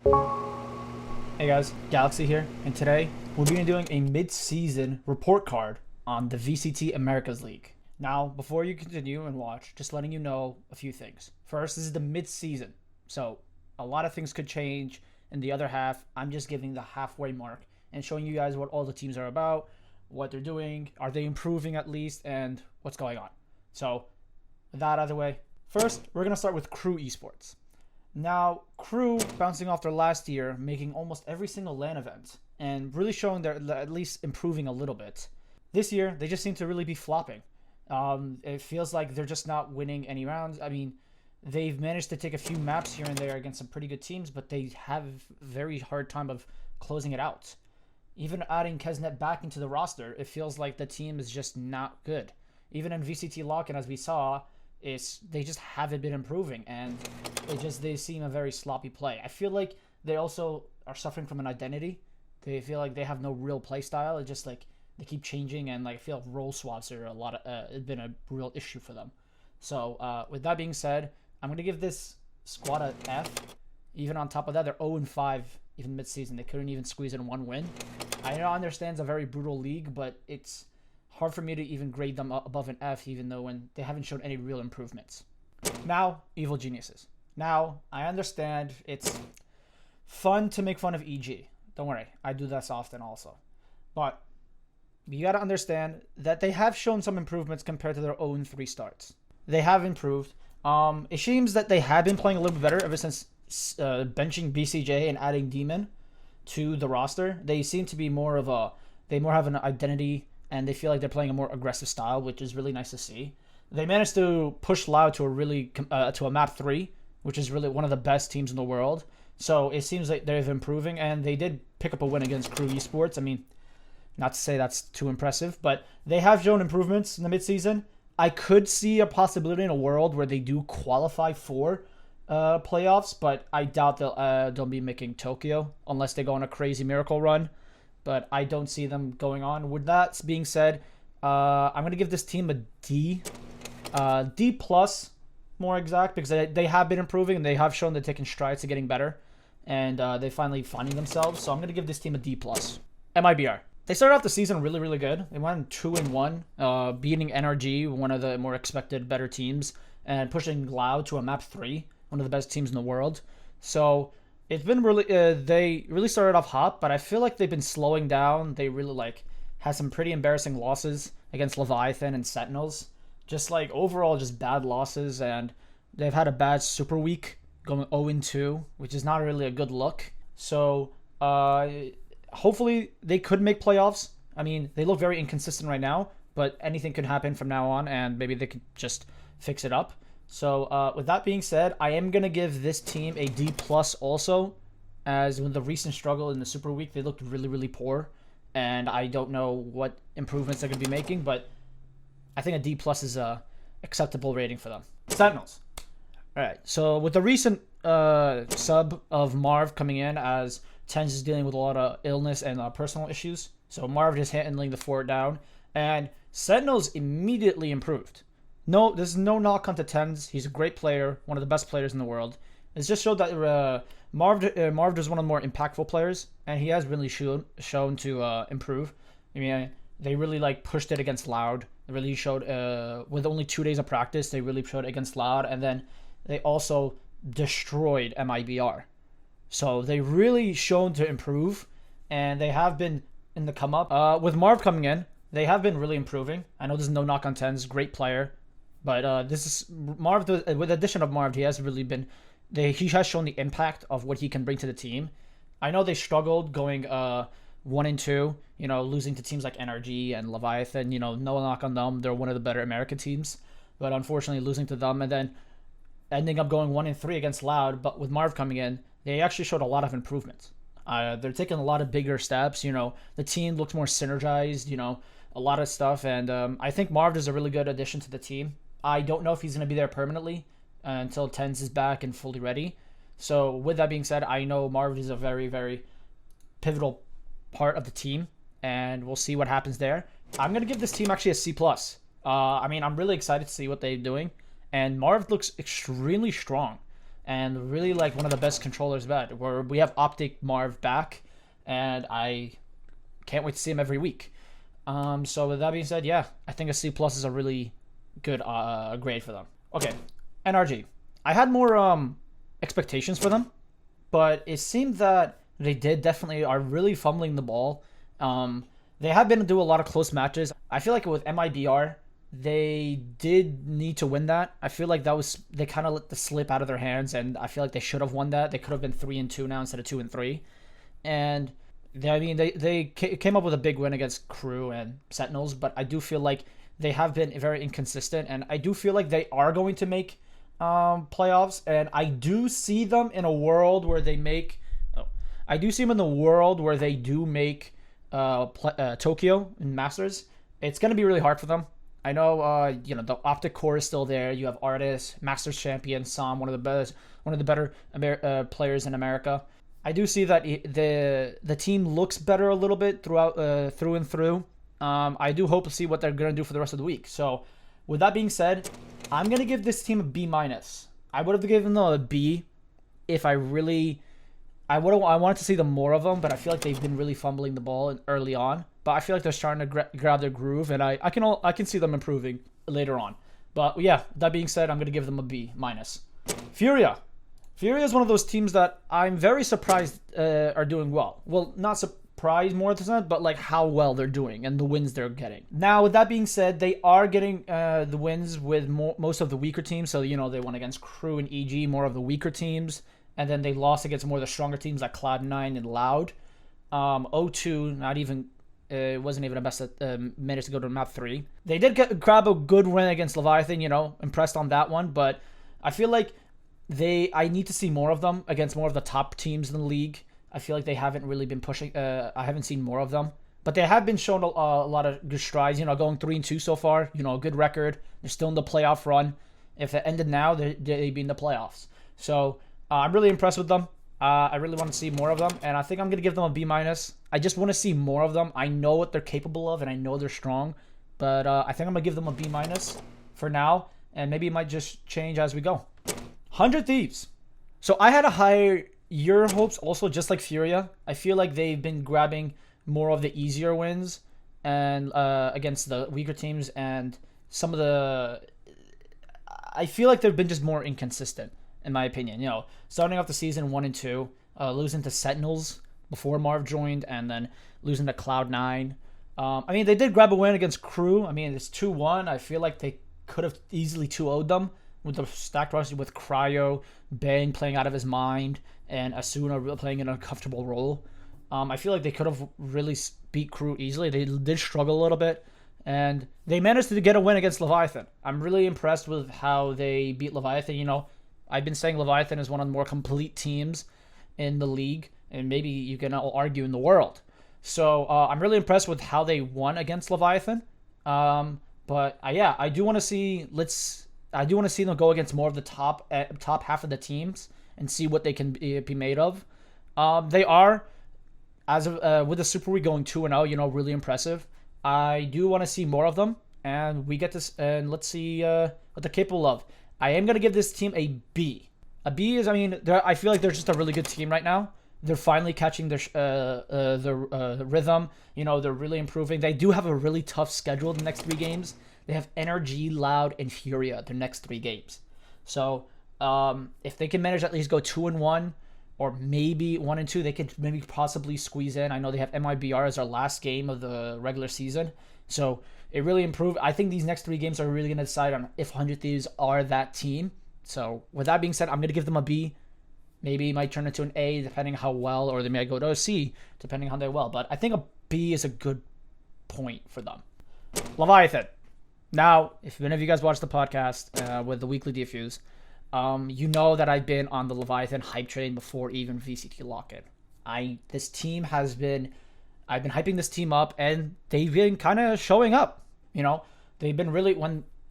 Hey guys, Galaxy here, and today we'll be doing a mid-season report card on the VCT Americas League. Now, before you continue and watch, just letting you know a few things. First, this is the mid-season, so a lot of things could change. In the other half, I'm just giving the halfway mark and showing you guys what all the teams are about, what they're doing, are they improving at least, and what's going on. So, with that out of the way, first, we're going to start with Crew Esports. Now, Crew, bouncing off their last year, making almost every single LAN event, and really showing they're at least improving a little bit. This year, they just seem to really be flopping. It feels like they're just not winning any rounds. I mean, they've managed to take a few maps here and there against some pretty good teams, but they have a very hard time of closing it out. Even adding Kesnet back into the roster, it feels like the team is just not good. Even in VCT Lock-in, as we saw, they just haven't been improving, and they seem a very sloppy play. I feel like they also are suffering from an identity. They feel like they have no real play style. It's just like they keep changing, and like I feel like role swaps are it's been a real issue for them. So with that being said, I'm gonna give this squad a F. Even on top of that, they're 0-5 even mid-season. They couldn't even squeeze in one win. I understand it's a very brutal league, but it's hard for me to even grade them above an F, even though when they haven't shown any real improvements. Now, Evil Geniuses. Now, I understand it's fun to make fun of EG. Don't worry, I do this often also. But you gotta understand that they have shown some improvements compared to their own 3 starts. They have improved. It seems that they have been playing a little bit better ever since benching BCJ and adding Demon to the roster. They seem to be they more have an identity, and they feel like they're playing a more aggressive style, which is really nice to see. They managed to push Loud to a map 3, which is really one of the best teams in the world. So it seems like they're improving, and they did pick up a win against Crew Esports. I mean, not to say that's too impressive, but they have shown improvements in the midseason. I could see a possibility in a world where they do qualify for playoffs, but I doubt they'll be making Tokyo unless they go on a crazy miracle run. But I don't see them going on. With that being said, I'm going to give this team a D. D plus, more exact, because they have been improving, and they have shown they're taking strides to getting better. And they finally finding themselves. So I'm going to give this team a D plus. MIBR. They started off the season really, really good. They went 2-1, beating NRG, one of the more expected, better teams, and pushing Loud to a map 3, one of the best teams in the world. So it's been really, they really started off hot, but I feel like they've been slowing down. They really had some pretty embarrassing losses against Leviathan and Sentinels. Just overall, just bad losses, and they've had a bad super week, going 0-2, which is not really a good look. So hopefully they could make playoffs. I mean, they look very inconsistent right now, but anything could happen from now on, and maybe they could just fix it up. So with that being said, I am going to give this team a D plus also, as with the recent struggle in the Super Week, they looked really, really poor, and I don't know what improvements they're going to be making, but I think a D plus is a acceptable rating for them. Sentinels. All right, so with the recent sub of Marv coming in, as Tens is dealing with a lot of illness and personal issues, so Marv is handling the fort down, and Sentinels immediately improved. No, there's no knock onto Tens. He's a great player, one of the best players in the world. It's just showed that Marv is one of the more impactful players, and he has really shown to improve. I mean, they really pushed it against Loud. They really showed with only 2 days of practice, they really showed it against Loud, and then they also destroyed MIBR. So they really shown to improve, and they have been in the come up. With Marv coming in, they have been really improving. I know there's no knock on Tens, great player. But this is Marv. With the addition of Marv, he has really been. He has shown the impact of what he can bring to the team. I know they struggled going 1-2. Losing to teams like NRG and Leviathan. No knock on them. They're one of the better American teams. But unfortunately, losing to them and then ending up going 1-3 against Loud. But with Marv coming in, they actually showed a lot of improvements. They're taking a lot of bigger steps. The team looks more synergized. A lot of stuff, and I think Marv is a really good addition to the team. I don't know if he's going to be there permanently until Tens is back and fully ready. So with that being said, I know Marv is a very, very pivotal part of the team, and we'll see what happens there. I'm going to give this team actually a C+. I mean, I'm really excited to see what they're doing, and Marv looks extremely strong. and really like one of the best controllers ever. Where we have Optic Marv back, and I can't wait to see him every week. So with that being said, yeah, I think a C+ is a really good grade for them. Okay, NRG. I had more expectations for them, but it seemed that they definitely are really fumbling the ball. They have been to do a lot of close matches. I feel like with MIBR, they did need to win that. I feel like they kind of let the slip out of their hands, and I feel like they should have won that. They could have been 3-2 now instead of 2-3, and they came up with a big win against Crew and Sentinels, but I do feel like they have been very inconsistent, and I do feel like they are going to make playoffs, and I do see them in a world where they make. I do see them in the world where they do make Tokyo in Masters. It's going to be really hard for them. I know, the Optic Core is still there. You have Artis, Masters champion, Sam, one of the better players in America. I do see that the team looks better a little bit throughout through and through. I do hope to see what they're gonna do for the rest of the week. So, with that being said, I'm gonna give this team a B-. I would have given them a B if I wanted to see them more of them, but I feel like they've been really fumbling the ball early on. But I feel like they're starting to grab their groove, and I can see them improving later on. But yeah, that being said, I'm gonna give them a B-. FURIA. FURIA is one of those teams that I'm very surprised are doing well. Well, not surprised more than that, but like how well they're doing and the wins they're getting. Now, with that being said, they are getting the wins with most of the weaker teams. So, they won against Crew and EG, more of the weaker teams. And then they lost against more of the stronger teams like Cloud9 and Loud. O2, not even... it wasn't even a best minutes to go to map 3. They did grab a good win against Leviathan, impressed on that one. But I feel like I need to see more of them against more of the top teams in the league. I feel like they haven't really been pushing. I haven't seen more of them. But they have been showing a lot of good strides, going 3-2 so far. A good record. They're still in the playoff run. If it ended now, they'd be in the playoffs. So I'm really impressed with them. I really want to see more of them, and I think I'm going to give them a B-. I just want to see more of them. I know what they're capable of, and I know they're strong, but I think I'm going to give them a B- for now, and maybe it might just change as we go. 100 Thieves. So I had a higher year hopes also, just like FURIA. I feel like they've been grabbing more of the easier wins and against the weaker teams, and some of the... I feel like they've been just more inconsistent, in my opinion. Starting off the season 1-2, losing to Sentinels before Marv joined, and then losing to Cloud9. They did grab a win against Crew. It's 2-1. I feel like they could have easily 2-0'd them with the stacked roster with Cryo, Bang playing out of his mind, and Asuna playing an uncomfortable role. I feel like they could have really beat Crew easily. They did struggle a little bit, and they managed to get a win against Leviathan. I'm really impressed with how they beat Leviathan. I've been saying Leviathan is one of the more complete teams in the league, and maybe you can argue in the world. So I'm really impressed with how they won against Leviathan. I do want to see them go against more of the top half of the teams and see what they can be made of. They are, as of, with the Super Week going 2-0, really impressive. I do want to see more of them, and we get this, and let's see what they're capable of. I am going to give this team a B. A B is, I feel like they're just a really good team right now. They're finally catching their rhythm. They're really improving. They do have a really tough schedule the next 3 games. They have NRG, Loud, and FURIA their next 3 games. So if they can manage to at least go 2-1 or maybe 1-2, they could maybe possibly squeeze in. I know they have MIBR as their last game of the regular season. So it really improved. I think these next 3 games are really going to decide on if 100 Thieves are that team. So with that being said, I'm going to give them a B. Maybe it might turn into an A depending how well, or they may go to a C depending how they well. But I think a B is a good point for them. Leviathan. Now, if any of you guys watch the podcast with the weekly Defuse, you know that I've been on the Leviathan hype train before even VCT lock-in. I've been hyping this team up, and they've been kind of showing up. They've been really,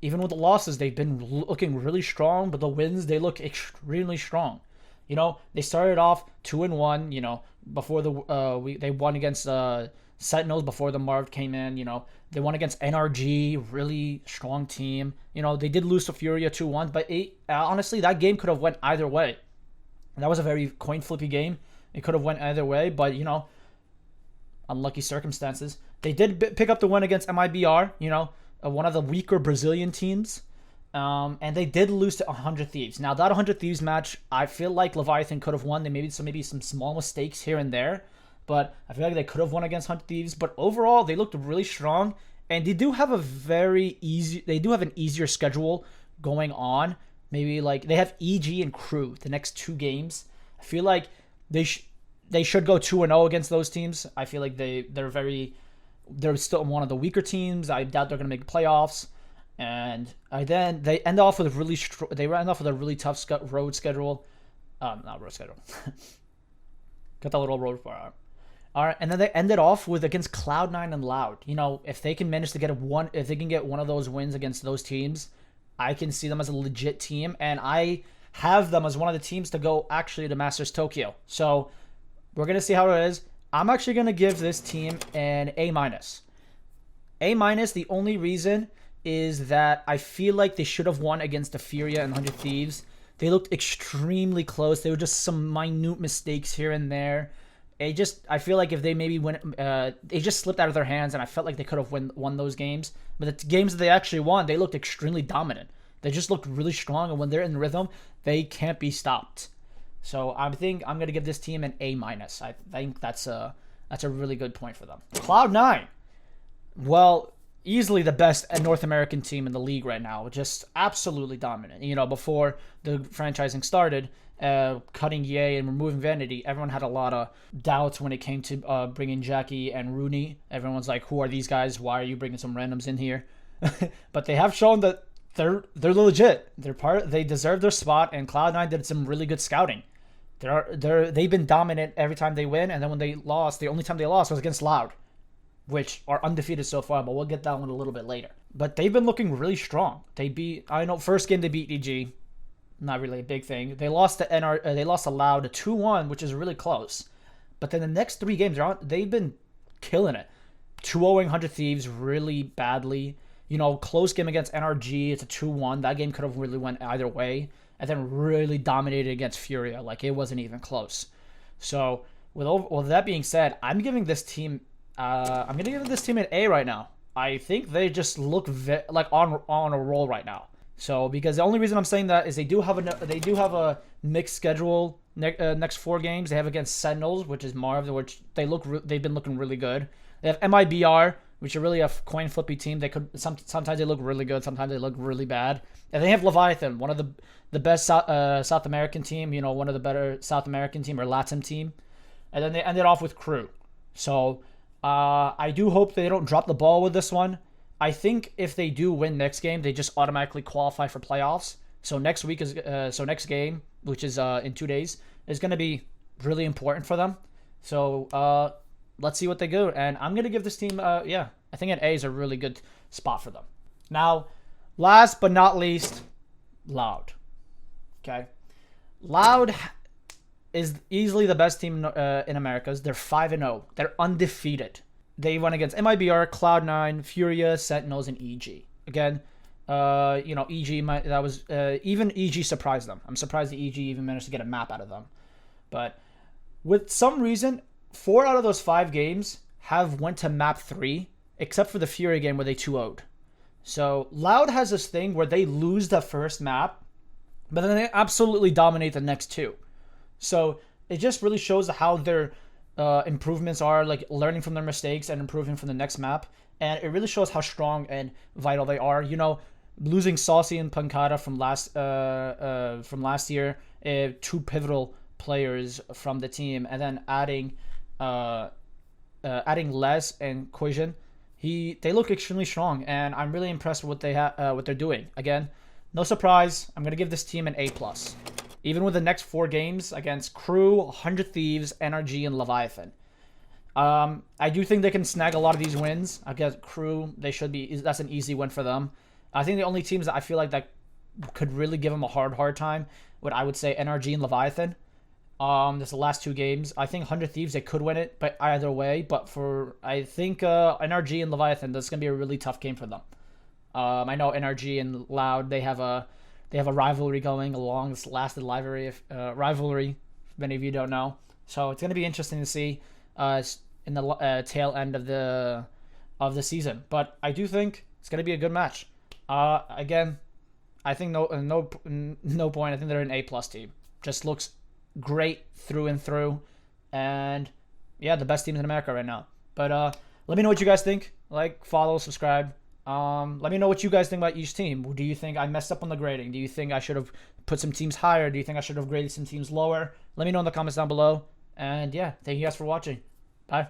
even with the losses, they've been looking really strong, but the wins, they look extremely strong. They started off 2-1, before they won against Sentinels before the Marv came in. They won against NRG, really strong team. They did lose to FURIA 2-1, but honestly, that game could have went either way. And that was a very coin flippy game. It could have went either way, but you know, unlucky circumstances. They did pick up the win against MIBR, you know, one of the weaker Brazilian teams. And they did lose to 100 Thieves. Now, that 100 Thieves match, I feel like Leviathan could have won. They maybe some small mistakes here and there, but I feel like they could have won against 100 Thieves. But overall, they looked really strong, and they do have an easier schedule going on. Maybe like they have EG and Crew the next 2 games. I feel like they should go 2-0 against those teams. I feel like they're still one of the weaker teams. I doubt they're going to make playoffs. And then they end off with a really tough road schedule. Not road schedule. Got that little road bar. All right, and then they ended off with against Cloud9 and Loud. You know, if they can manage to get if they can get one of those wins against those teams, I can see them as a legit team, and I have them as one of the teams to go actually to Masters Tokyo. So we're gonna see how it is. I'm actually gonna give this team an A-. A-. The only reason is that I feel like they should have won against the FURIA and 100 Thieves. They looked extremely close. There were just some minute mistakes here and there. I feel like if they maybe win, they just slipped out of their hands, and I felt like they could have won those games. But the games that they actually won, they looked extremely dominant. They just looked really strong, and when they're in rhythm, they can't be stopped. So I think I'm gonna give this team an A-. I think that's a really good point for them. Cloud9, well, easily the best North American team in the league right now. Just absolutely dominant. You know, before the franchising started, cutting Ye and removing Vanity, everyone had a lot of doubts when it came to bringing Jackie and Rooney. Everyone's like, who are these guys? Why are you bringing some randoms in here? But they have shown that they're legit. They deserve their spot, and Cloud9 did some really good scouting. They've been dominant every time they win, and then when they lost, the only time they lost was against Loud, which are undefeated so far, but we'll get that one a little bit later. But they've been looking really strong. First game they beat EG, not really a big thing. They lost to they lost to Loud 2-1, which is really close. But then the next 3 games, they've been killing it. 2-0ing 100 Thieves really badly. You know, close game against NRG, it's a 2-1. That game could have really went either way. And then really dominated against FURIA. Like, it wasn't even close. So, with that being said, I'm giving this team I'm gonna give this team an A right now. I think they just look like on a roll right now. So because the only reason I'm saying that is they do have a mixed schedule next 4 games. They have against Sentinels, which is Marv, which they've been looking really good. They have MIBR, which are really a coin flippy team. They could sometimes they look really good, sometimes they look really bad. And they have Leviathan, one of the best South American team. You know, one of the better South American team or Latin team. And then they ended off with Crew. So I do hope they don't drop the ball with this one. I think if they do win next game, they just automatically qualify for playoffs. So next game, which is in 2 days, is going to be really important for them. So let's see what they do. And I'm going to give this team, I think an A is a really good spot for them. Now, last but not least, Loud. Okay. Loud is easily the best team in Americas. They're 5-0. They're undefeated. They went against MIBR, Cloud9, FURIA, Sentinels, and EG. Again, EG, even EG surprised them. I'm surprised the EG even managed to get a map out of them. But with some reason, 4 out of those 5 games went to map 3, except for the FURIA game where they 2-0'd. So Loud has this thing where they lose the first map, but then they absolutely dominate the next 2. So it just really shows how their improvements are, like learning from their mistakes and improving from the next map. And it really shows how strong and vital they are. You know, losing Saucy and Pancada from last year, 2 pivotal players from the team, and then adding Les and Quijin, they look extremely strong, and I'm really impressed with what they're doing. Again, no surprise, I'm gonna give this team an A+. Even with the next 4 games against Crew, 100 Thieves, NRG, and Leviathan. I do think they can snag a lot of these wins. I guess Crew, that's an easy win for them. I think the only teams that I feel like that could really give them a hard time I would say NRG and Leviathan. This the last 2 games. I think 100 Thieves, they could win it, but either way. But I think NRG and Leviathan, that's gonna be a really tough game for them. I know NRG and Loud, they have They have a rivalry going, a long-lasted rivalry, if many of you don't know. So it's going to be interesting to see in the tail end of the season. But I do think it's going to be a good match. Again, I think no point. I think they're an A+ team. Just looks great through and through, and yeah, the best teams in America right now. But let me know what you guys think. Like, follow, subscribe. Let me know what you guys think about each team. Do you think I messed up on the grading? Do you think I should have put some teams higher? Do you think I should have graded some teams lower? Let me know in the comments down below. And yeah, thank you guys for watching. Bye.